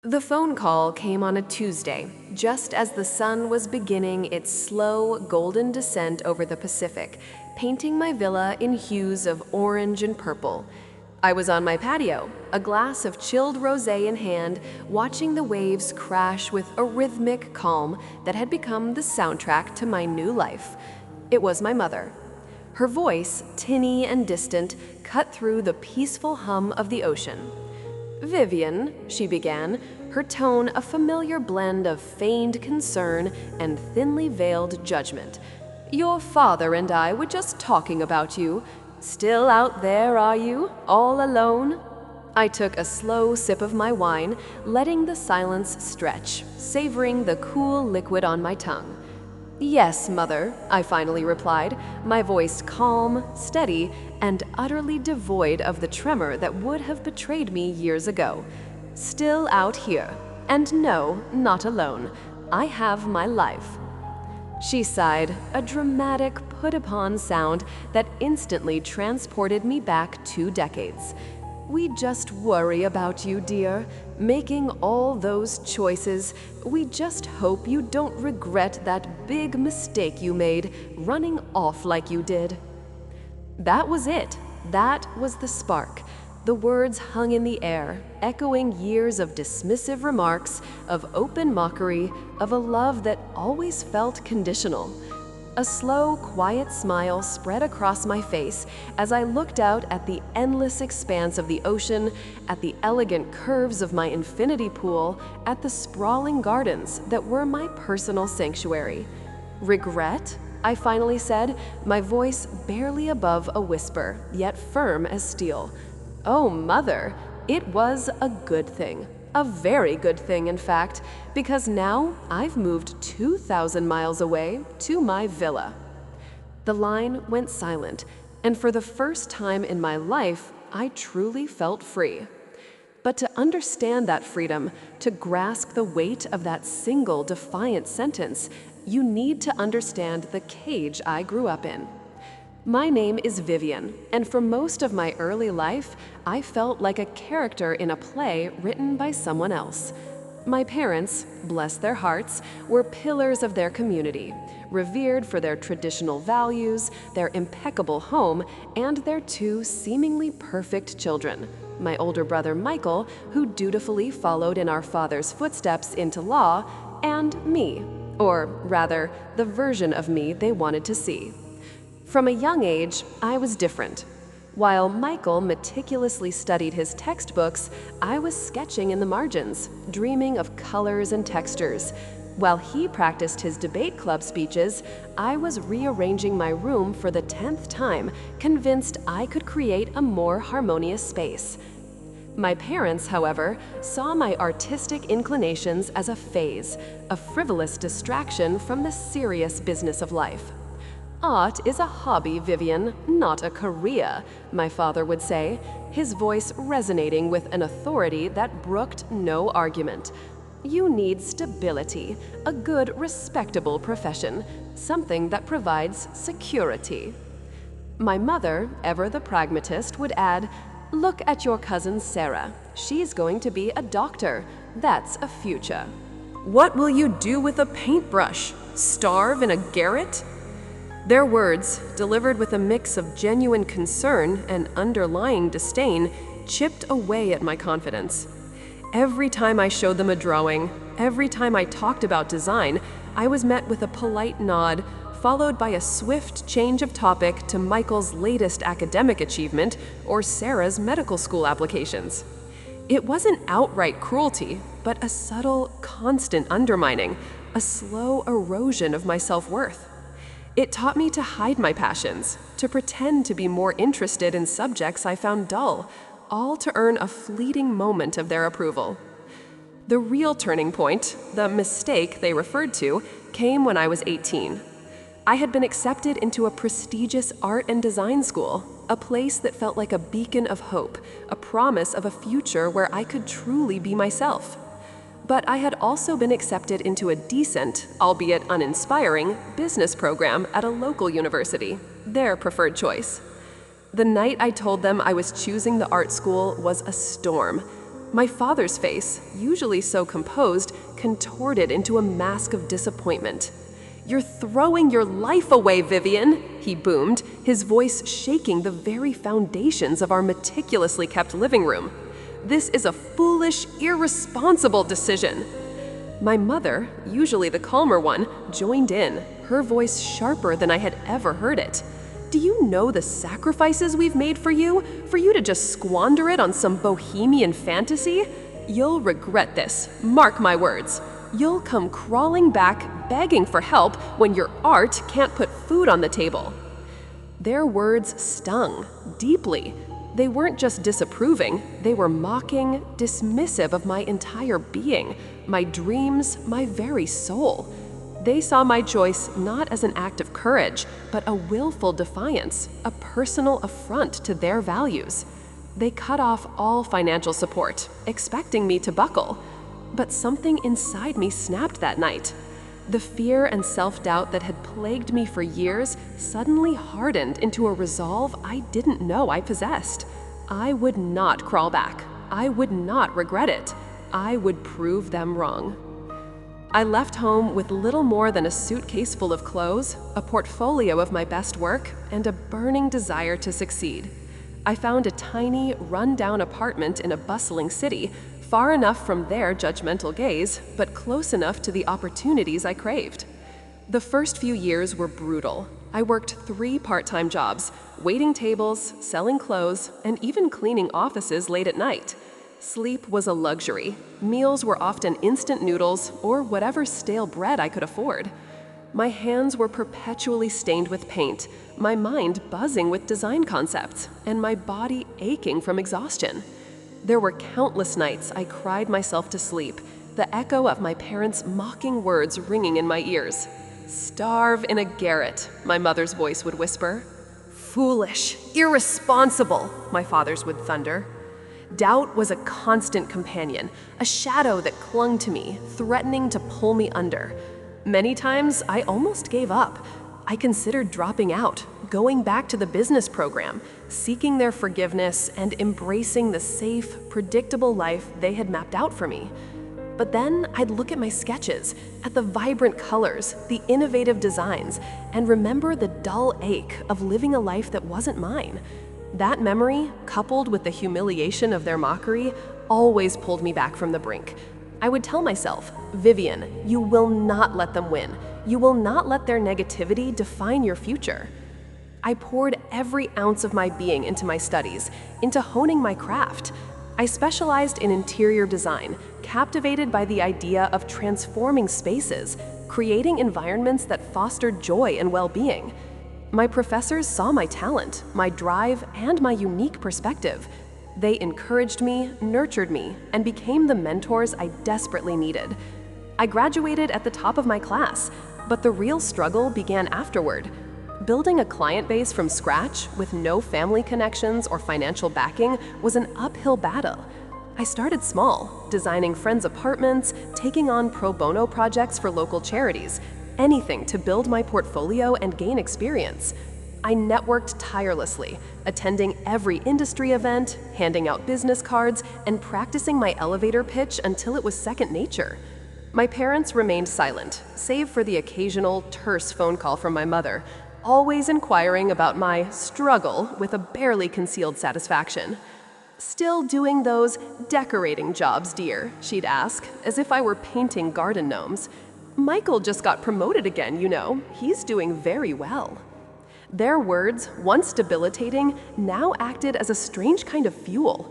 The phone call came on a Tuesday, just as the sun was beginning its slow, golden descent over the Pacific, painting my villa in hues of orange and purple. I was on my patio, a glass of chilled rosé in hand, watching the waves crash with a rhythmic calm that had become the soundtrack to my new life. It was my mother. Her voice, tinny and distant, cut through the peaceful hum of the ocean. "Vivian," she began, her tone a familiar blend of feigned concern and thinly veiled judgment. "Your father and I were just talking about you. Still out there, are you? All alone?" I took a slow sip of my wine, letting the silence stretch, savoring the cool liquid on my tongue. "Yes, Mother," I finally replied, my voice calm, steady, and utterly devoid of the tremor that would have betrayed me years ago. "Still out here. And no, not alone. I have my life." She sighed, a dramatic, put-upon sound that instantly transported me back 2 decades. "We just worry about you, dear, making all those choices. We just hope you don't regret that big mistake you made, running off like you did." That was it. That was the spark. The words hung in the air, echoing years of dismissive remarks, of open mockery, of a love that always felt conditional. A slow, quiet smile spread across my face as I looked out at the endless expanse of the ocean, at the elegant curves of my infinity pool, at the sprawling gardens that were my personal sanctuary. "Regret?" I finally said, my voice barely above a whisper, yet firm as steel. "Oh, Mother, it was a good thing. A very good thing, in fact, because now I've moved 2,000 miles away to my villa." The line went silent, and for the first time in my life, I truly felt free. But to understand that freedom, to grasp the weight of that single defiant sentence, you need to understand the cage I grew up in. My name is Vivian, and for most of my early life, I felt like a character in a play written by someone else. My parents, bless their hearts, were pillars of their community, revered for their traditional values, their impeccable home, and their 2 seemingly perfect children. My older brother Michael, who dutifully followed in our father's footsteps into law, and me, or rather, the version of me they wanted to see. From a young age, I was different. While Michael meticulously studied his textbooks, I was sketching in the margins, dreaming of colors and textures. While he practiced his debate club speeches, I was rearranging my room for the 10th time, convinced I could create a more harmonious space. My parents, however, saw my artistic inclinations as a phase, a frivolous distraction from the serious business of life. "Art is a hobby, Vivian, not a career," my father would say, his voice resonating with an authority that brooked no argument. "You need stability, a good, respectable profession, something that provides security." My mother, ever the pragmatist, would add, "Look at your cousin Sarah. She's going to be a doctor. That's a future." "What will you do with a paintbrush? Starve in a garret?" Their words, delivered with a mix of genuine concern and underlying disdain, chipped away at my confidence. Every time I showed them a drawing, every time I talked about design, I was met with a polite nod, followed by a swift change of topic to Michael's latest academic achievement or Sarah's medical school applications. It wasn't outright cruelty, but a subtle, constant undermining, a slow erosion of my self-worth. It taught me to hide my passions, to pretend to be more interested in subjects I found dull, all to earn a fleeting moment of their approval. The real turning point, the mistake they referred to, came when I was 18. I had been accepted into a prestigious art and design school, a place that felt like a beacon of hope, a promise of a future where I could truly be myself. But I had also been accepted into a decent, albeit uninspiring, business program at a local university, their preferred choice. The night I told them I was choosing the art school was a storm. My father's face, usually so composed, contorted into a mask of disappointment. "You're throwing your life away, Vivian," he boomed, his voice shaking the very foundations of our meticulously kept living room. "This is a foolish, irresponsible decision." My mother, usually the calmer one, joined in, her voice sharper than I had ever heard it. "Do you know the sacrifices we've made for you to just squander it on some bohemian fantasy? You'll regret this, mark my words. You'll come crawling back, begging for help when your art can't put food on the table." Their words stung deeply. They weren't just disapproving, they were mocking, dismissive of my entire being, my dreams, my very soul. They saw my choice not as an act of courage, but a willful defiance, a personal affront to their values. They cut off all financial support, expecting me to buckle. But something inside me snapped that night. The fear and self-doubt that had plagued me for years suddenly hardened into a resolve I didn't know I possessed. I would not crawl back. I would not regret it. I would prove them wrong. I left home with little more than a suitcase full of clothes, a portfolio of my best work, and a burning desire to succeed. I found a tiny, run-down apartment in a bustling city, far enough from their judgmental gaze, but close enough to the opportunities I craved. The first few years were brutal. I worked 3 part-time jobs, waiting tables, selling clothes, and even cleaning offices late at night. Sleep was a luxury. Meals were often instant noodles or whatever stale bread I could afford. My hands were perpetually stained with paint, my mind buzzing with design concepts, and my body aching from exhaustion. There were countless nights I cried myself to sleep, the echo of my parents' mocking words ringing in my ears. "Starve in a garret," my mother's voice would whisper. "Foolish, irresponsible," my father's would thunder. Doubt was a constant companion, a shadow that clung to me, threatening to pull me under. Many times, I almost gave up. I considered dropping out, going back to the business program, seeking their forgiveness and embracing the safe, predictable life they had mapped out for me. But then I'd look at my sketches, at the vibrant colors, the innovative designs, and remember the dull ache of living a life that wasn't mine. That memory, coupled with the humiliation of their mockery, always pulled me back from the brink. I would tell myself, "Vivian, you will not let them win. You will not let their negativity define your future." I poured every ounce of my being into my studies, into honing my craft. I specialized in interior design, captivated by the idea of transforming spaces, creating environments that fostered joy and well-being. My professors saw my talent, my drive, and my unique perspective. They encouraged me, nurtured me, and became the mentors I desperately needed. I graduated at the top of my class, but the real struggle began afterward. Building a client base from scratch with no family connections or financial backing was an uphill battle. I started small, designing friends' apartments, taking on pro bono projects for local charities, anything to build my portfolio and gain experience. I networked tirelessly, attending every industry event, handing out business cards, and practicing my elevator pitch until it was second nature. My parents remained silent, save for the occasional terse phone call from my mother, always inquiring about my struggle with a barely concealed satisfaction. "Still doing those decorating jobs, dear?" she'd ask, as if I were painting garden gnomes. "Michael just got promoted again, you know. He's doing very well." Their words, once debilitating, now acted as a strange kind of fuel.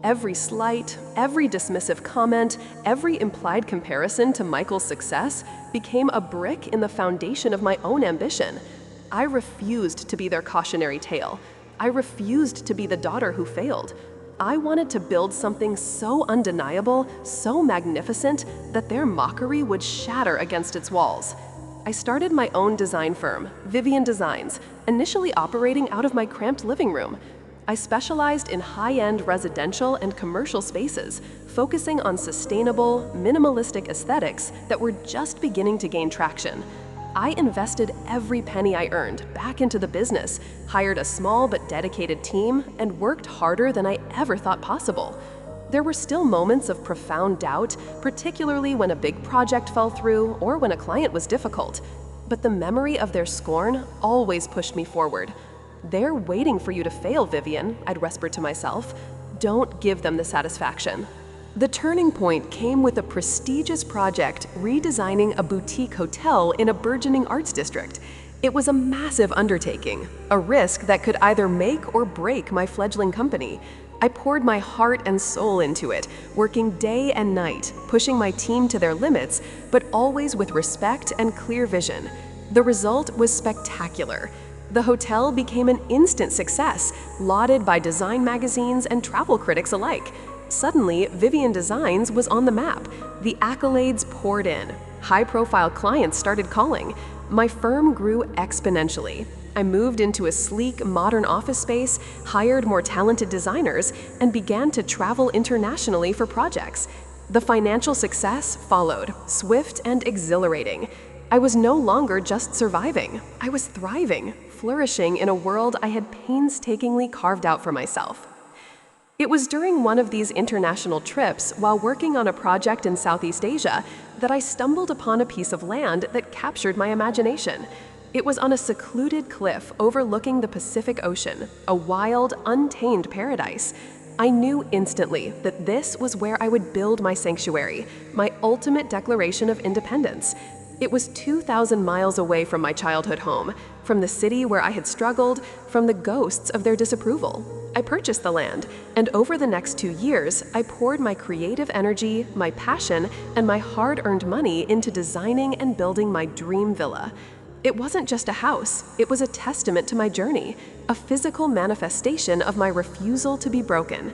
Every slight, every dismissive comment, every implied comparison to Michael's success became a brick in the foundation of my own ambition. I refused to be their cautionary tale. I refused to be the daughter who failed. I wanted to build something so undeniable, so magnificent, that their mockery would shatter against its walls. I started my own design firm, Vivian Designs, initially operating out of my cramped living room. I specialized in high-end residential and commercial spaces, focusing on sustainable, minimalistic aesthetics that were just beginning to gain traction. I invested every penny I earned back into the business, hired a small but dedicated team, and worked harder than I ever thought possible. There were still moments of profound doubt, particularly when a big project fell through or when a client was difficult. But the memory of their scorn always pushed me forward. "They're waiting for you to fail, Vivian," I'd whisper to myself. "Don't give them the satisfaction." The turning point came with a prestigious project redesigning a boutique hotel in a burgeoning arts district. It was a massive undertaking, a risk that could either make or break my fledgling company. I poured my heart and soul into it, working day and night, pushing my team to their limits, but always with respect and clear vision. The result was spectacular. The hotel became an instant success, lauded by design magazines and travel critics alike. Suddenly, Vivian Designs was on the map. The accolades poured in. High-profile clients started calling. My firm grew exponentially. I moved into a sleek, modern office space, hired more talented designers, and began to travel internationally for projects. The financial success followed, swift and exhilarating. I was no longer just surviving. I was thriving, flourishing in a world I had painstakingly carved out for myself. It was during one of these international trips, while working on a project in Southeast Asia, that I stumbled upon a piece of land that captured my imagination. It was on a secluded cliff overlooking the Pacific Ocean, a wild, untamed paradise. I knew instantly that this was where I would build my sanctuary, my ultimate declaration of independence. It was 2,000 miles away from my childhood home, from the city where I had struggled, from the ghosts of their disapproval. I purchased the land, and over the next 2 years, I poured my creative energy, my passion, and my hard-earned money into designing and building my dream villa. It wasn't just a house, it was a testament to my journey, a physical manifestation of my refusal to be broken.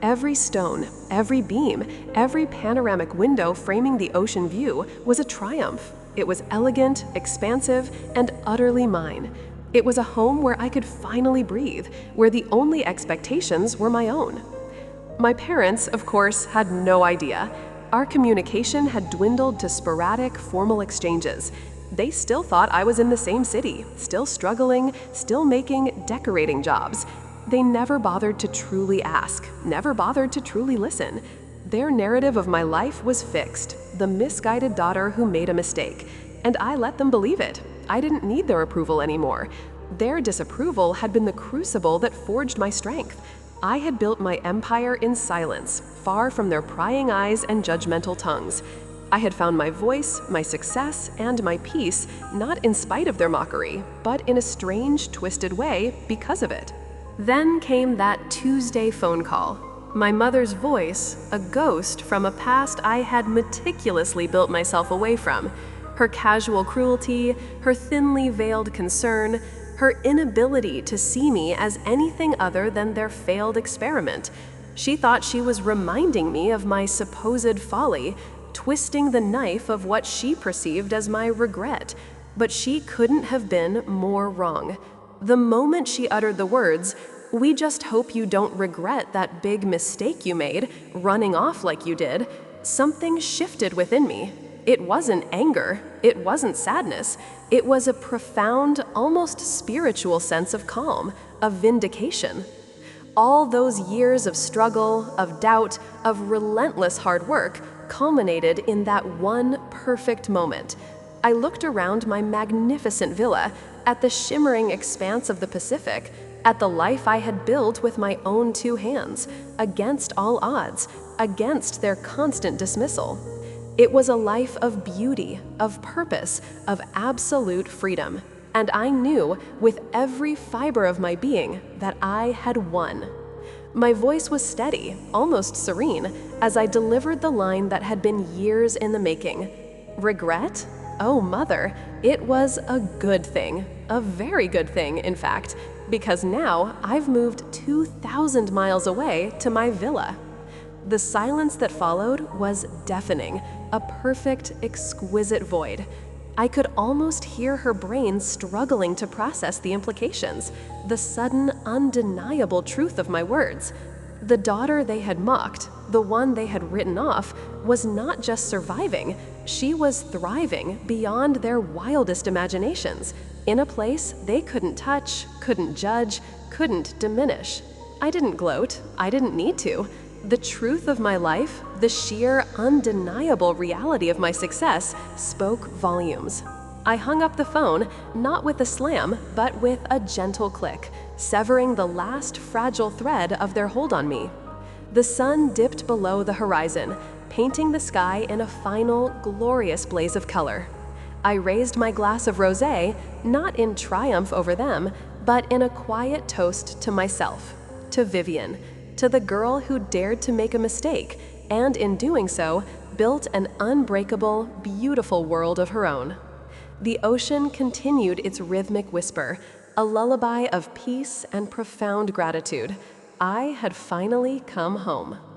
Every stone, every beam, every panoramic window framing the ocean view was a triumph. It was elegant, expansive, and utterly mine. It was a home where I could finally breathe, where the only expectations were my own. My parents, of course, had no idea. Our communication had dwindled to sporadic, formal exchanges. They still thought I was in the same city, still struggling, still making decorating jobs. They never bothered to truly ask, never bothered to truly listen. Their narrative of my life was fixed, the misguided daughter who made a mistake, and I let them believe it. I didn't need their approval anymore. Their disapproval had been the crucible that forged my strength. I had built my empire in silence, far from their prying eyes and judgmental tongues. I had found my voice, my success, and my peace, not in spite of their mockery, but in a strange, twisted way because of it. Then came that Tuesday phone call. My mother's voice, a ghost from a past I had meticulously built myself away from. Her casual cruelty, her thinly veiled concern, her inability to see me as anything other than their failed experiment. She thought she was reminding me of my supposed folly, twisting the knife of what she perceived as my regret. But she couldn't have been more wrong. The moment she uttered the words, "We just hope you don't regret that big mistake you made, running off like you did," something shifted within me. It wasn't anger, it wasn't sadness, it was a profound, almost spiritual sense of calm, of vindication. All those years of struggle, of doubt, of relentless hard work culminated in that one perfect moment. I looked around my magnificent villa, at the shimmering expanse of the Pacific, at the life I had built with my own 2 hands, against all odds, against their constant dismissal. It was a life of beauty, of purpose, of absolute freedom, and I knew with every fiber of my being that I had won. My voice was steady, almost serene, as I delivered the line that had been years in the making. Regret? Oh, mother, it was a good thing, a very good thing, in fact, because now I've moved 2,000 miles away to my villa. The silence that followed was deafening, a perfect, exquisite void. I could almost hear her brain struggling to process the implications, the sudden, undeniable truth of my words. The daughter they had mocked, the one they had written off, was not just surviving, she was thriving beyond their wildest imaginations, in a place they couldn't touch, couldn't judge, couldn't diminish. I didn't gloat, I didn't need to. The truth of my life, the sheer, undeniable reality of my success, spoke volumes. I hung up the phone, not with a slam, but with a gentle click, severing the last fragile thread of their hold on me. The sun dipped below the horizon, painting the sky in a final, glorious blaze of color. I raised my glass of rosé, not in triumph over them, but in a quiet toast to myself, to Vivian, to the girl who dared to make a mistake, and in doing so, built an unbreakable, beautiful world of her own. The ocean continued its rhythmic whisper, a lullaby of peace and profound gratitude. I had finally come home.